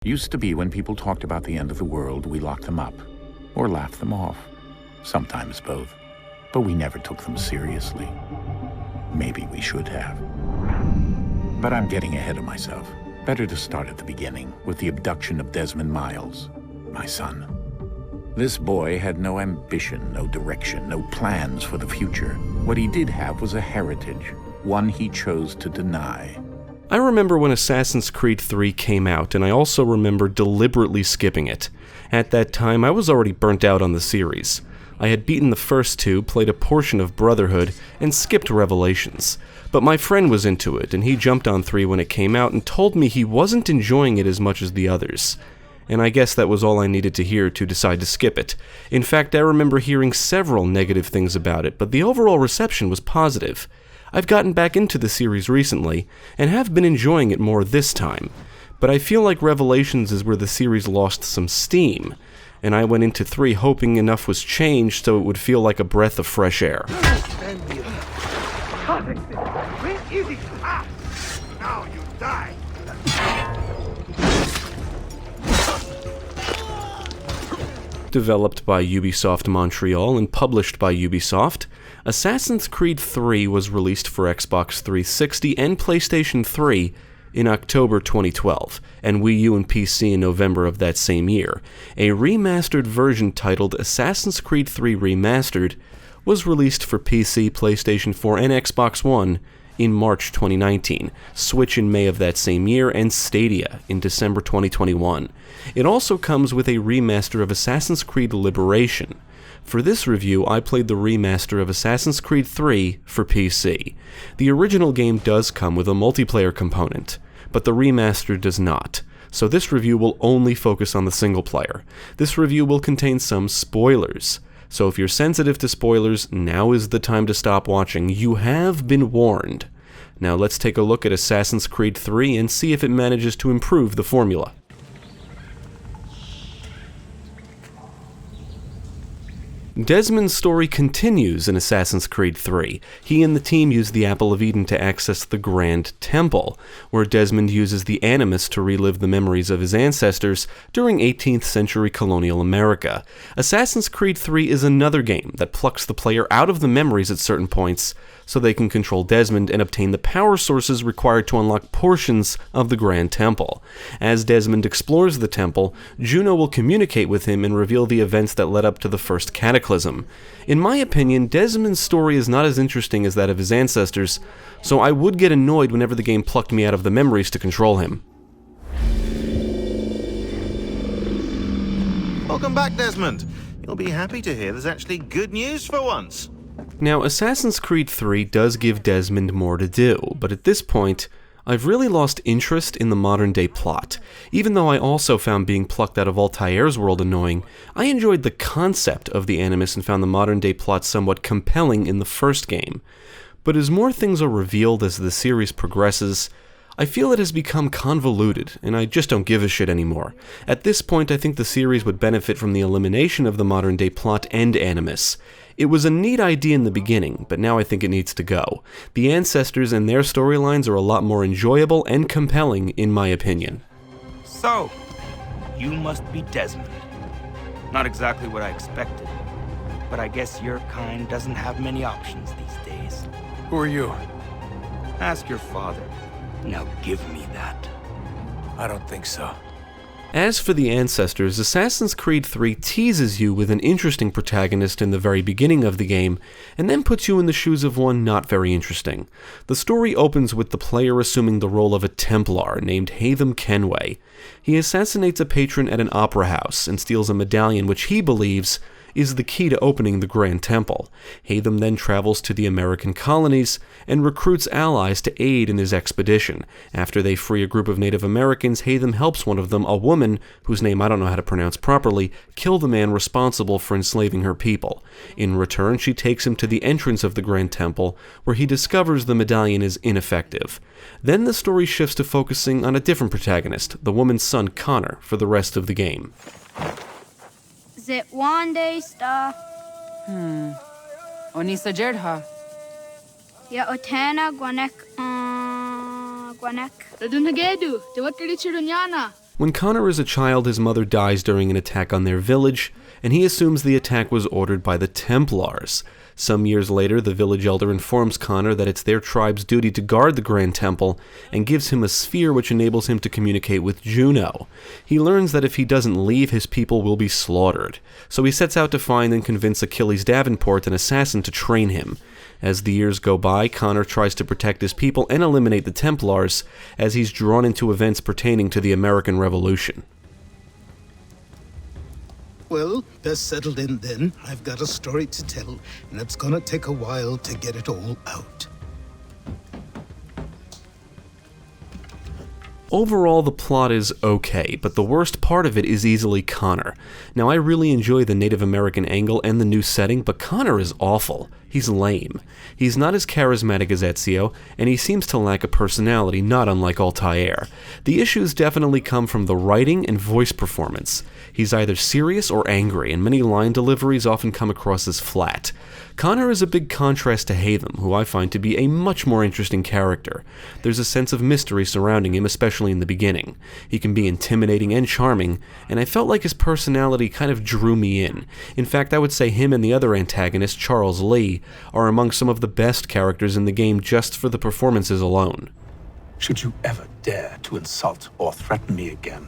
Used to be when people talked about the end of the world, we locked them up. Or laughed them off. Sometimes both. But we never took them seriously. Maybe we should have. But I'm getting ahead of myself. Better to start at the beginning, with the abduction of Desmond Miles, my son. This boy had no ambition, no direction, no plans for the future. What he did have was a heritage, one he chose to deny. I remember when Assassin's Creed 3 came out, and I also remember deliberately skipping it. At that time, I was already burnt out on the series. I had beaten the first two, played a portion of Brotherhood, and skipped Revelations. But my friend was into it, and he jumped on 3 when it came out and told me he wasn't enjoying it as much as the others. And I guess that was all I needed to hear to decide to skip it. In fact, I remember hearing several negative things about it, but the overall reception was positive. I've gotten back into the series recently, and have been enjoying it more this time, but I feel like Revelations is where the series lost some steam, and I went into 3 hoping enough was changed so it would feel like a breath of fresh air. Now you die! Developed by Ubisoft Montreal and published by Ubisoft, Assassin's Creed 3 was released for Xbox 360 and PlayStation 3 in October 2012, and Wii U and PC in November of that same year. A remastered version titled Assassin's Creed 3 Remastered was released for PC, PlayStation 4, and Xbox One in March 2019, Switch in May of that same year, and Stadia in December 2021. It also comes with a remaster of Assassin's Creed Liberation. For this review, I played the remaster of Assassin's Creed 3 for PC. The original game does come with a multiplayer component, but the remaster does not, so this review will only focus on the single player. This review will contain some spoilers, so if you're sensitive to spoilers, now is the time to stop watching. You have been warned. Now let's take a look at Assassin's Creed 3 and see if it manages to improve the formula. Desmond's story continues in Assassin's Creed 3. He and the team use the Apple of Eden to access the Grand Temple, where Desmond uses the Animus to relive the memories of his ancestors during 18th century colonial America. Assassin's Creed 3 is another game that plucks the player out of the memories at certain points so they can control Desmond and obtain the power sources required to unlock portions of the Grand Temple. As Desmond explores the temple, Juno will communicate with him and reveal the events that led up to the first cataclysm. In my opinion, Desmond's story is not as interesting as that of his ancestors, so I would get annoyed whenever the game plucked me out of the memories to control him. Welcome back, Desmond. You'll be happy to hear there's actually good news for once. Now, Assassin's Creed 3 does give Desmond more to do, but at this point, I've really lost interest in the modern-day plot. Even though I also found being plucked out of Altair's world annoying, I enjoyed the concept of the Animus and found the modern-day plot somewhat compelling in the first game. But as more things are revealed as the series progresses, I feel it has become convoluted, and I just don't give a shit anymore. At this point, I think the series would benefit from the elimination of the modern-day plot and Animus. It was a neat idea in the beginning, but now I think it needs to go. The ancestors and their storylines are a lot more enjoyable and compelling, in my opinion. So, you must be Desmond. Not exactly what I expected, but I guess your kind doesn't have many options these days. Who are you? Ask your father. Now give me that. I don't think so. As for the ancestors, Assassin's Creed 3 teases you with an interesting protagonist in the very beginning of the game, and then puts you in the shoes of one not very interesting. The story opens with the player assuming the role of a Templar named Haytham Kenway. He assassinates a patron at an opera house and steals a medallion which he believes is the key to opening the Grand Temple. Haytham then travels to the American colonies and recruits allies to aid in his expedition. After they free a group of Native Americans, Haytham helps one of them, a woman whose name I don't know how to pronounce properly, kill the man responsible for enslaving her people. In return, she takes him to the entrance of the Grand Temple, where he discovers the medallion is ineffective. Then the story shifts to focusing on a different protagonist, the woman's son Connor, for the rest of the game. Zit one day star. Onisa Jerdha. Ya otena gwanek gwanek. Radun hagedu, te wat kadi chidunyana. When Connor is a child, his mother dies during an attack on their village, and he assumes the attack was ordered by the Templars. Some years later, the village elder informs Connor that it's their tribe's duty to guard the Grand Temple, and gives him a sphere which enables him to communicate with Juno. He learns that if he doesn't leave, his people will be slaughtered. So he sets out to find and convince Achilles Davenport, an assassin, to train him. As the years go by, Connor tries to protect his people and eliminate the Templars, as he's drawn into events pertaining to the American Revolution. Well, that's settled in then. I've got a story to tell, and it's gonna take a while to get it all out. Overall, the plot is okay, but the worst part of it is easily Connor. Now, I really enjoy the Native American angle and the new setting, but Connor is awful. He's lame. He's not as charismatic as Ezio, and he seems to lack a personality, not unlike Altair. The issues definitely come from the writing and voice performance. He's either serious or angry, and many line deliveries often come across as flat. Connor is a big contrast to Hatham, who I find to be a much more interesting character. There's a sense of mystery surrounding him, especially in the beginning. He can be intimidating and charming, and I felt like his personality kind of drew me in. In fact, I would say him and the other antagonist, Charles Lee, are among some of the best characters in the game just for the performances alone. Should you ever dare to insult or threaten me again,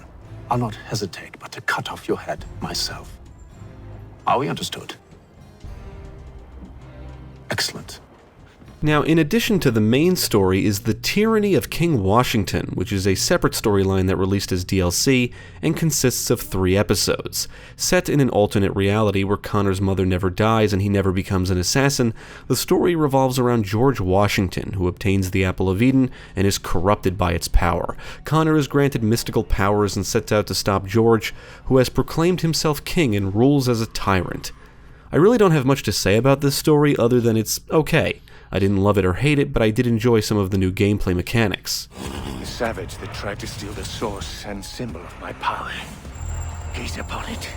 I'll not hesitate but to cut off your head myself. Are we understood? Excellent. Now, in addition to the main story is The Tyranny of King Washington, which is a separate storyline that released as DLC and consists of 3 episodes. Set in an alternate reality where Connor's mother never dies and he never becomes an assassin, the story revolves around George Washington, who obtains the Apple of Eden and is corrupted by its power. Connor is granted mystical powers and sets out to stop George, who has proclaimed himself king and rules as a tyrant. I really don't have much to say about this story other than it's okay. I didn't love it or hate it, but I did enjoy some of the new gameplay mechanics. The savage that tried to steal the source and symbol of my power. Gaze upon it,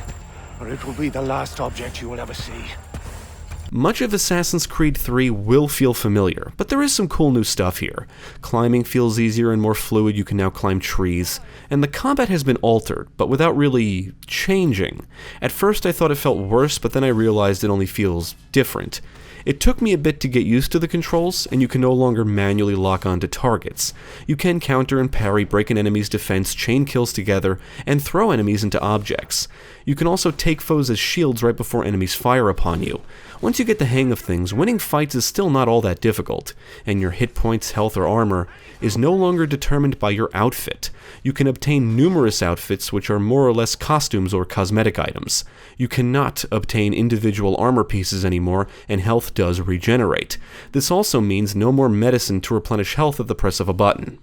or it will be the last object you will ever see. Much of Assassin's Creed 3 will feel familiar, but there is some cool new stuff here. Climbing feels easier and more fluid, you can now climb trees, and the combat has been altered, but without really changing. At first I thought it felt worse, but then I realized it only feels different. It took me a bit to get used to the controls, and you can no longer manually lock onto targets. You can counter and parry, break an enemy's defense, chain kills together, and throw enemies into objects. You can also take foes as shields right before enemies fire upon you. Once you get the hang of things, winning fights is still not all that difficult, and your hit points, health, or armor is no longer determined by your outfit. You can obtain numerous outfits which are more or less costumes or cosmetic items. You cannot obtain individual armor pieces anymore, and health does regenerate. This also means no more medicine to replenish health at the press of a button.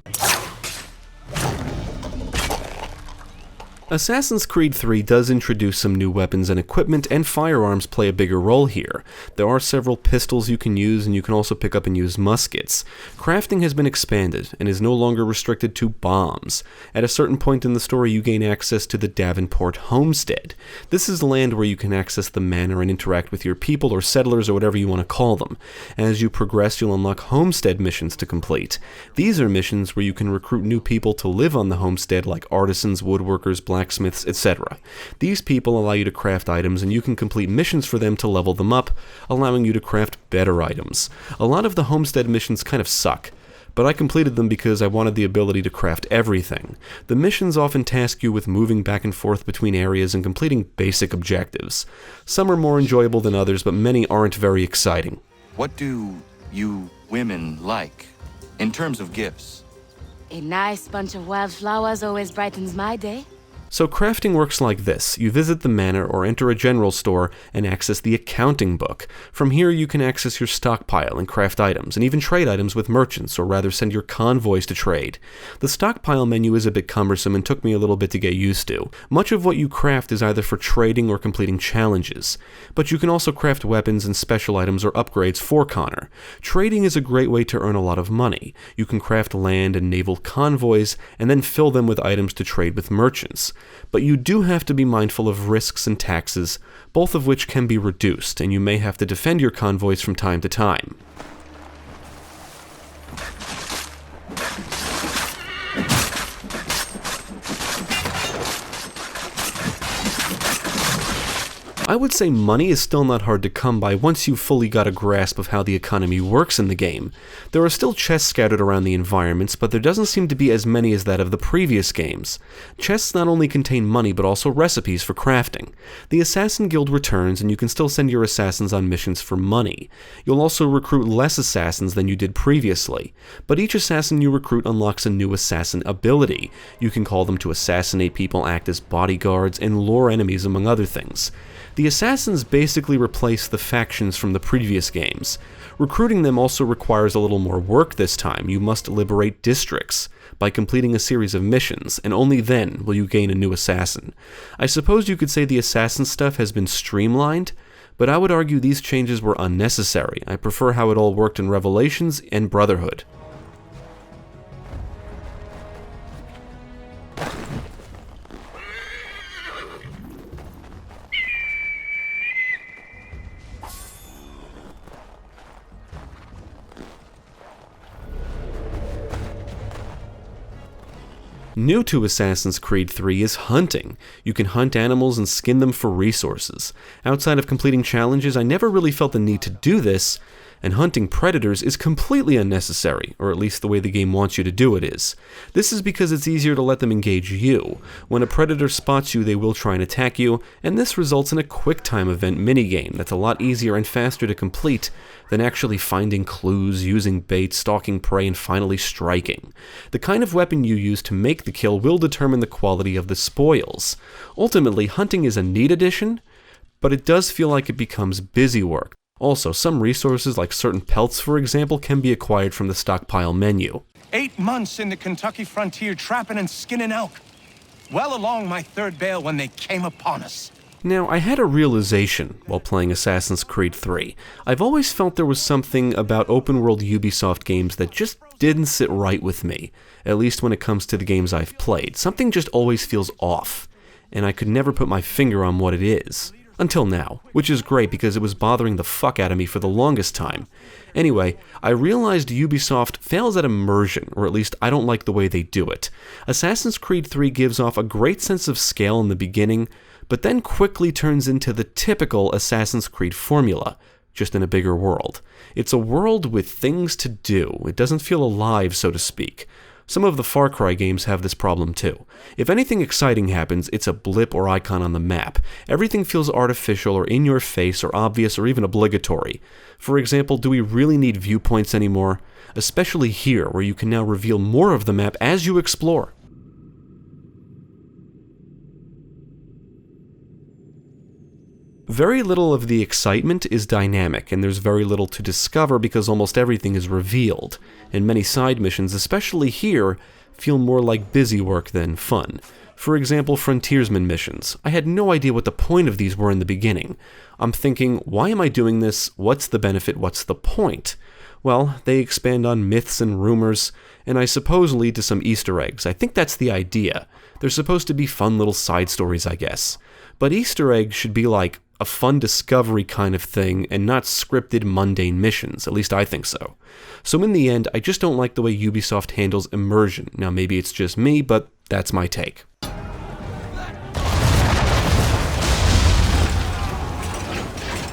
Assassin's Creed 3 does introduce some new weapons and equipment, and firearms play a bigger role here. There are several pistols you can use, and you can also pick up and use muskets. Crafting has been expanded, and is no longer restricted to bombs. At a certain point in the story, you gain access to the Davenport Homestead. This is land where you can access the manor and interact with your people, or settlers, or whatever you want to call them. As you progress, you'll unlock Homestead missions to complete. These are missions where you can recruit new people to live on the homestead, like artisans, woodworkers, blacksmiths, etc. These people allow you to craft items, and you can complete missions for them to level them up, allowing you to craft better items. A lot of the homestead missions kind of suck, but I completed them because I wanted the ability to craft everything. The missions often task you with moving back and forth between areas and completing basic objectives. Some are more enjoyable than others, but many aren't very exciting. What do you women like in terms of gifts? A nice bunch of wildflowers always brightens my day. So crafting works like this. You visit the manor or enter a general store and access the accounting book. From here you can access your stockpile and craft items, and even trade items with merchants, or rather send your convoys to trade. The stockpile menu is a bit cumbersome and took me a little bit to get used to. Much of what you craft is either for trading or completing challenges. But you can also craft weapons and special items or upgrades for Connor. Trading is a great way to earn a lot of money. You can craft land and naval convoys, and then fill them with items to trade with merchants. But you do have to be mindful of risks and taxes, both of which can be reduced, and you may have to defend your convoys from time to time. I would say money is still not hard to come by once you've fully got a grasp of how the economy works in the game. There are still chests scattered around the environments, but there doesn't seem to be as many as that of the previous games. Chests not only contain money, but also recipes for crafting. The Assassin Guild returns, and you can still send your assassins on missions for money. You'll also recruit less assassins than you did previously, but each assassin you recruit unlocks a new assassin ability. You can call them to assassinate people, act as bodyguards, and lure enemies, among other things. The assassins basically replace the factions from the previous games. Recruiting them also requires a little more work this time. You must liberate districts by completing a series of missions, and only then will you gain a new assassin. I suppose you could say the assassin stuff has been streamlined, but I would argue these changes were unnecessary. I prefer how it all worked in Revelations and Brotherhood. New to Assassin's Creed 3 is hunting. You can hunt animals and skin them for resources. Outside of completing challenges, I never really felt the need to do this, and hunting predators is completely unnecessary, or at least the way the game wants you to do it is. This is because it's easier to let them engage you. When a predator spots you, they will try and attack you, and this results in a quick-time event minigame that's a lot easier and faster to complete than actually finding clues, using bait, stalking prey, and finally striking. The kind of weapon you use to make the kill will determine the quality of the spoils. Ultimately, hunting is a neat addition, but it does feel like it becomes busy work. Also, some resources like certain pelts, for example, can be acquired from the stockpile menu. 8 months in the Kentucky frontier trapping and skinning elk. Well along my 3rd bale when they came upon us. Now, I had a realization while playing Assassin's Creed 3. I've always felt there was something about open-world Ubisoft games that just didn't sit right with me, at least when it comes to the games I've played. Something just always feels off, and I could never put my finger on what it is. Until now, which is great because it was bothering the fuck out of me for the longest time. Anyway, I realized Ubisoft fails at immersion, or at least I don't like the way they do it. Assassin's Creed 3 gives off a great sense of scale in the beginning, but then quickly turns into the typical Assassin's Creed formula, just in a bigger world. It's a world with things to do. It doesn't feel alive, so to speak. Some of the Far Cry games have this problem too. If anything exciting happens, it's a blip or icon on the map. Everything feels artificial or in your face or obvious or even obligatory. For example, do we really need viewpoints anymore? Especially here, where you can now reveal more of the map as you explore. Very little of the excitement is dynamic, and there's very little to discover because almost everything is revealed, and many side missions, especially here, feel more like busy work than fun. For example, frontiersman missions. I had no idea what the point of these were in the beginning. I'm thinking, why am I doing this? What's the benefit? What's the point? Well, they expand on myths and rumors, and I suppose lead to some Easter eggs. I think that's the idea. They're supposed to be fun little side stories, I guess. But Easter eggs should be like a fun discovery kind of thing and not scripted mundane missions, at least I think so. So in the end, I just don't like the way Ubisoft handles immersion. Now maybe it's just me, but that's my take.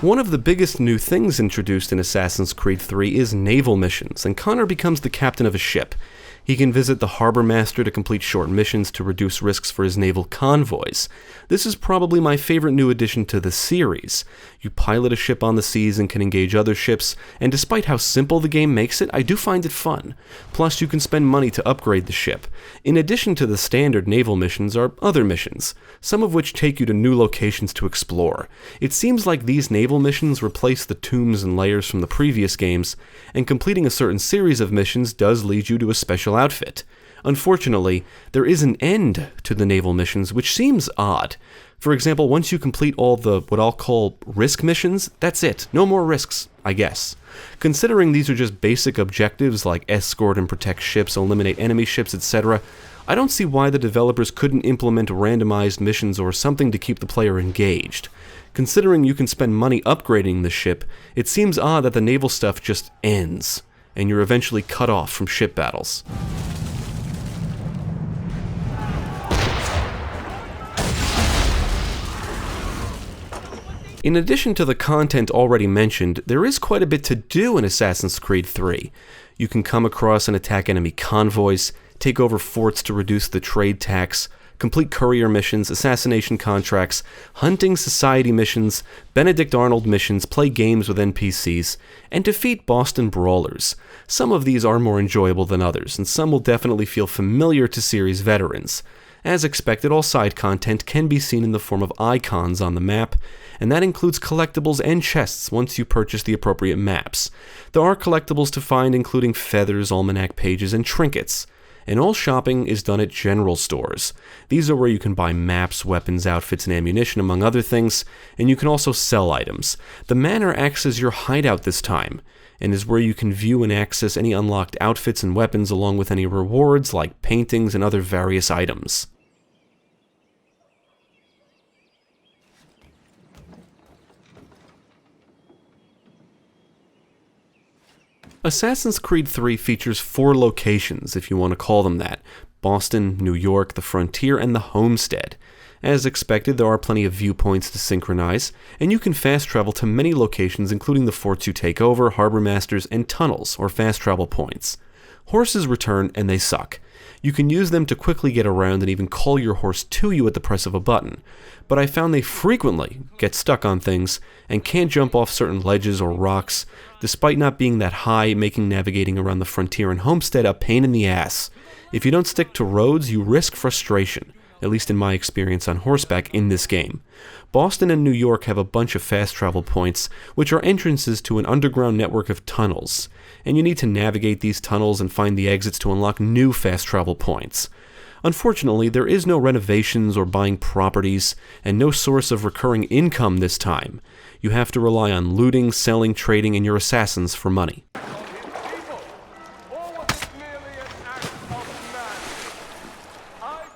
One of the biggest new things introduced in Assassin's Creed 3 is Naval Missions, and Connor becomes the captain of a ship. He can visit the harbor master to complete short missions to reduce risks for his naval convoys. This is probably my favorite new addition to the series. You pilot a ship on the seas and can engage other ships, and despite how simple the game makes it, I do find it fun. Plus, you can spend money to upgrade the ship. In addition to the standard naval missions are other missions, some of which take you to new locations to explore. It seems like these naval missions replace the tombs and layers from the previous games, and completing a certain series of missions does lead you to a special outfit. Unfortunately, there is an end to the naval missions, which seems odd. For example, once you complete all the what I'll call risk missions, that's it. No more risks, I guess. Considering these are just basic objectives like escort and protect ships, eliminate enemy ships, etc., I don't see why the developers couldn't implement randomized missions or something to keep the player engaged. Considering you can spend money upgrading the ship, it seems odd that the naval stuff just ends, and you're eventually cut off from ship battles. In addition to the content already mentioned, there is quite a bit to do in Assassin's Creed 3. You can come across and attack enemy convoys, take over forts to reduce the trade tax, complete courier missions, assassination contracts, hunting society missions, Benedict Arnold missions, play games with NPCs, and defeat Boston brawlers. Some of these are more enjoyable than others, and some will definitely feel familiar to series veterans. As expected, all side content can be seen in the form of icons on the map, and that includes collectibles and chests once you purchase the appropriate maps. There are collectibles to find, including feathers, almanac pages, and trinkets. And all shopping is done at general stores. These are where you can buy maps, weapons, outfits, and ammunition, among other things, and you can also sell items. The manor acts as your hideout this time, and is where you can view and access any unlocked outfits and weapons along with any rewards like paintings and other various items. Assassin's Creed 3 features 4 locations, if you want to call them that: Boston, New York, the Frontier, and the Homestead. As expected, there are plenty of viewpoints to synchronize, and you can fast travel to many locations including the forts you take over, harbor masters, and tunnels, or fast travel points. Horses return, and they suck. You can use them to quickly get around and even call your horse to you at the press of a button, but I found they frequently get stuck on things and can't jump off certain ledges or rocks, despite not being that high, making navigating around the Frontier and Homestead a pain in the ass. If you don't stick to roads, you risk frustration, at least in my experience on horseback in this game. Boston and New York have a bunch of fast travel points, which are entrances to an underground network of tunnels, and you need to navigate these tunnels and find the exits to unlock new fast travel points. Unfortunately, there is no renovations or buying properties, and no source of recurring income this time. You have to rely on looting, selling, trading, and your assassins for money.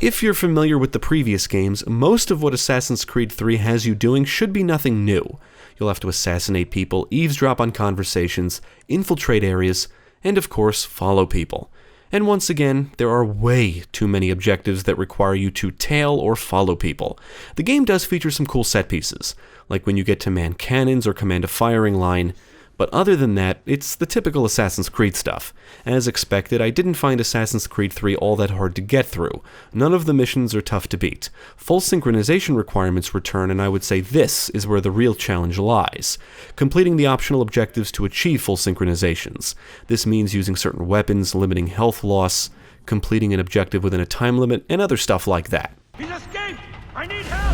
If you're familiar with the previous games, most of what Assassin's Creed 3 has you doing should be nothing new. You'll have to assassinate people, eavesdrop on conversations, infiltrate areas, and of course, follow people. And once again, there are way too many objectives that require you to tail or follow people. The game does feature some cool set pieces, like when you get to man cannons or command a firing line, but other than that, it's the typical Assassin's Creed stuff. As expected, I didn't find Assassin's Creed 3 all that hard to get through. None of the missions are tough to beat. Full synchronization requirements return, and I would say this is where the real challenge lies: completing the optional objectives to achieve full synchronizations. This means using certain weapons, limiting health loss, completing an objective within a time limit, and other stuff like that. He's escaped! I need help!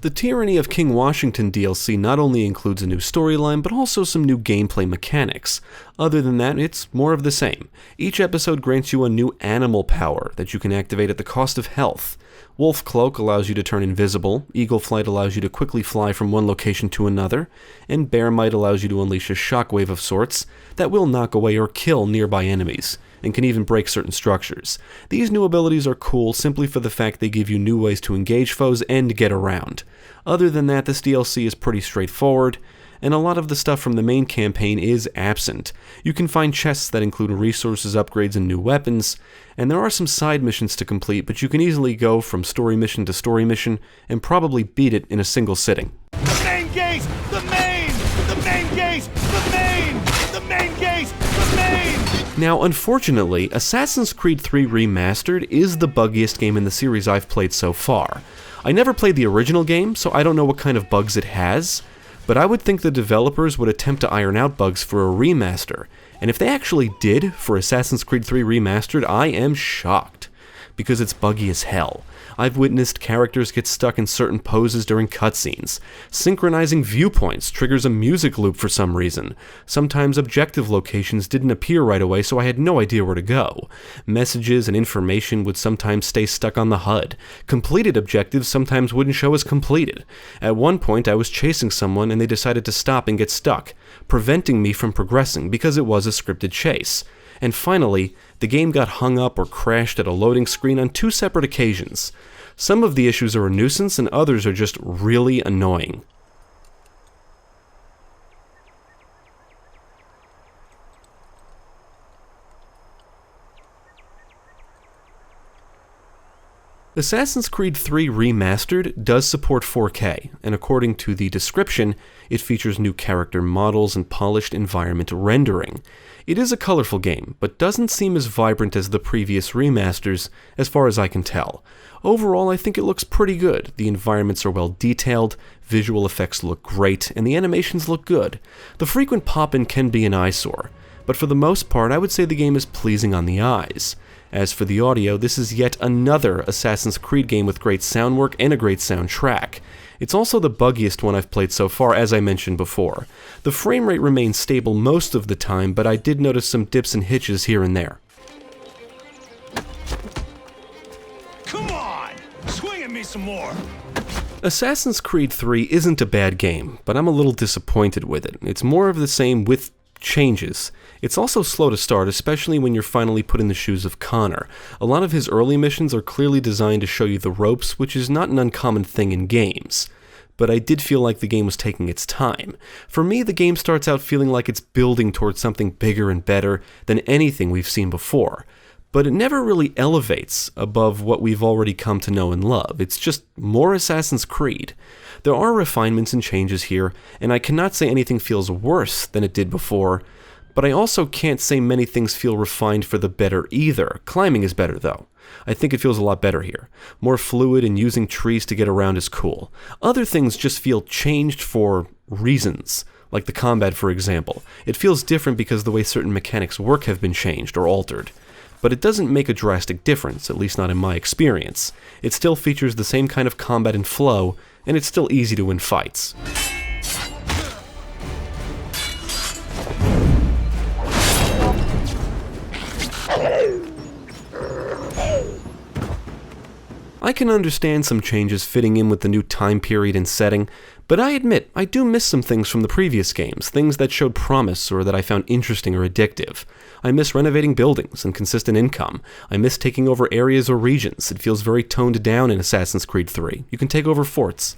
The Tyranny of King Washington DLC not only includes a new storyline, but also some new gameplay mechanics. Other than that, it's more of the same. Each episode grants you a new animal power that you can activate at the cost of health. Wolf Cloak allows you to turn invisible, Eagle Flight allows you to quickly fly from one location to another, and Bear Might allows you to unleash a shockwave of sorts that will knock away or kill nearby enemies, and can even break certain structures. These new abilities are cool simply for the fact they give you new ways to engage foes and get around. Other than that, this DLC is pretty straightforward, and a lot of the stuff from the main campaign is absent. You can find chests that include resources, upgrades, and new weapons, and there are some side missions to complete, but you can easily go from story mission to story mission and probably beat it in a single sitting. The main gate! The main! The main gate! The main! The main gate! The main! Now, unfortunately, Assassin's Creed 3 Remastered is the buggiest game in the series I've played so far. I never played the original game, so I don't know what kind of bugs it has, but I would think the developers would attempt to iron out bugs for a remaster, and if they actually did for Assassin's Creed 3 Remastered, I am shocked, because it's buggy as hell. I've witnessed characters get stuck in certain poses during cutscenes. Synchronizing viewpoints triggers a music loop for some reason. Sometimes objective locations didn't appear right away, so I had no idea where to go. Messages and information would sometimes stay stuck on the HUD. Completed objectives sometimes wouldn't show as completed. At one point, I was chasing someone and they decided to stop and get stuck, preventing me from progressing because it was a scripted chase. And finally, the game got hung up or crashed at a loading screen on 2 separate occasions. Some of the issues are a nuisance and others are just really annoying. Assassin's Creed 3 Remastered does support 4K, and according to the description, it features new character models and polished environment rendering. It is a colorful game, but doesn't seem as vibrant as the previous remasters, as far as I can tell. Overall, I think it looks pretty good. The environments are well detailed, visual effects look great, and the animations look good. The frequent pop-in can be an eyesore, but for the most part, I would say the game is pleasing on the eyes. As for the audio, this is yet another Assassin's Creed game with great sound work and a great soundtrack. It's also the buggiest one I've played so far, as I mentioned before. The frame rate remains stable most of the time, but I did notice some dips and hitches here and there. Come on! Swing at me some more! Assassin's Creed 3 isn't a bad game, but I'm a little disappointed with it. It's more of the same with changes. It's also slow to start, especially when you're finally put in the shoes of Connor. A lot of his early missions are clearly designed to show you the ropes, which is not an uncommon thing in games. But I did feel like the game was taking its time. For me, the game starts out feeling like it's building towards something bigger and better than anything we've seen before. But it never really elevates above what we've already come to know and love. It's just more Assassin's Creed. There are refinements and changes here, and I cannot say anything feels worse than it did before, but I also can't say many things feel refined for the better either. Climbing is better, though. I think it feels a lot better here. More fluid, and using trees to get around is cool. Other things just feel changed for reasons, like the combat, for example. It feels different because the way certain mechanics work have been changed or altered. But it doesn't make a drastic difference, at least not in my experience. It still features the same kind of combat and flow, and it's still easy to win fights. I can understand some changes fitting in with the new time period and setting, but I admit I do miss some things from the previous games, things that showed promise or that I found interesting or addictive. I miss renovating buildings and consistent income. I miss taking over areas or regions. It feels very toned down in Assassin's Creed 3. You can take over forts.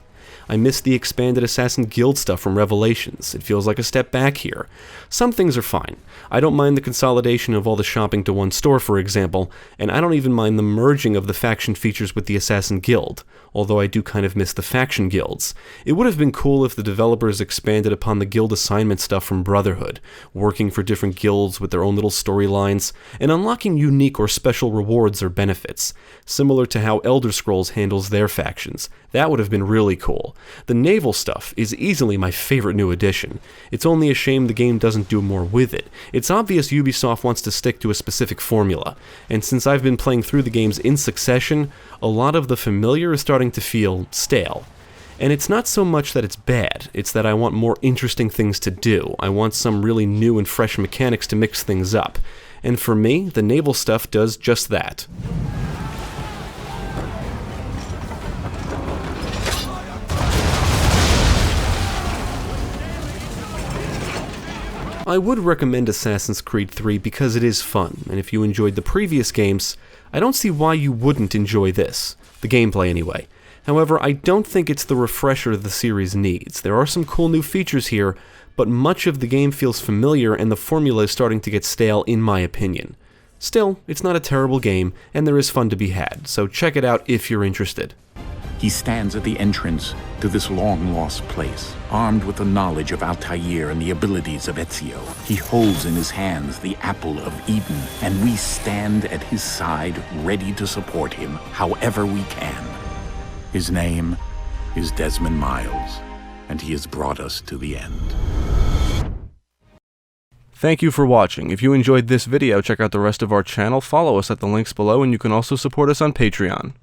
I miss the expanded Assassin Guild stuff from Revelations. It feels like a step back here. Some things are fine. I don't mind the consolidation of all the shopping to one store, for example, and I don't even mind the merging of the faction features with the Assassin Guild, although I do kind of miss the faction guilds. It would have been cool if the developers expanded upon the guild assignment stuff from Brotherhood, working for different guilds with their own little storylines, and unlocking unique or special rewards or benefits, similar to how Elder Scrolls handles their factions. That would have been really cool. The naval stuff is easily my favorite new addition. It's only a shame the game doesn't do more with it. It's obvious Ubisoft wants to stick to a specific formula, and since I've been playing through the games in succession, a lot of the familiar is starting to feel stale. And it's not so much that it's bad, it's that I want more interesting things to do. I want some really new and fresh mechanics to mix things up. And for me, the naval stuff does just that. I would recommend Assassin's Creed 3 because it is fun, and if you enjoyed the previous games, I don't see why you wouldn't enjoy this. The gameplay, anyway. However, I don't think it's the refresher the series needs. There are some cool new features here, but much of the game feels familiar and the formula is starting to get stale in my opinion. Still, it's not a terrible game, and there is fun to be had, so check it out if you're interested. He stands at the entrance to this long-lost place, armed with the knowledge of Altair and the abilities of Ezio. He holds in his hands the apple of Eden, and we stand at his side, ready to support him however we can. His name is Desmond Miles, and he has brought us to the end. Thank you for watching. If you enjoyed this video, check out the rest of our channel, follow us at the links below, and you can also support us on Patreon.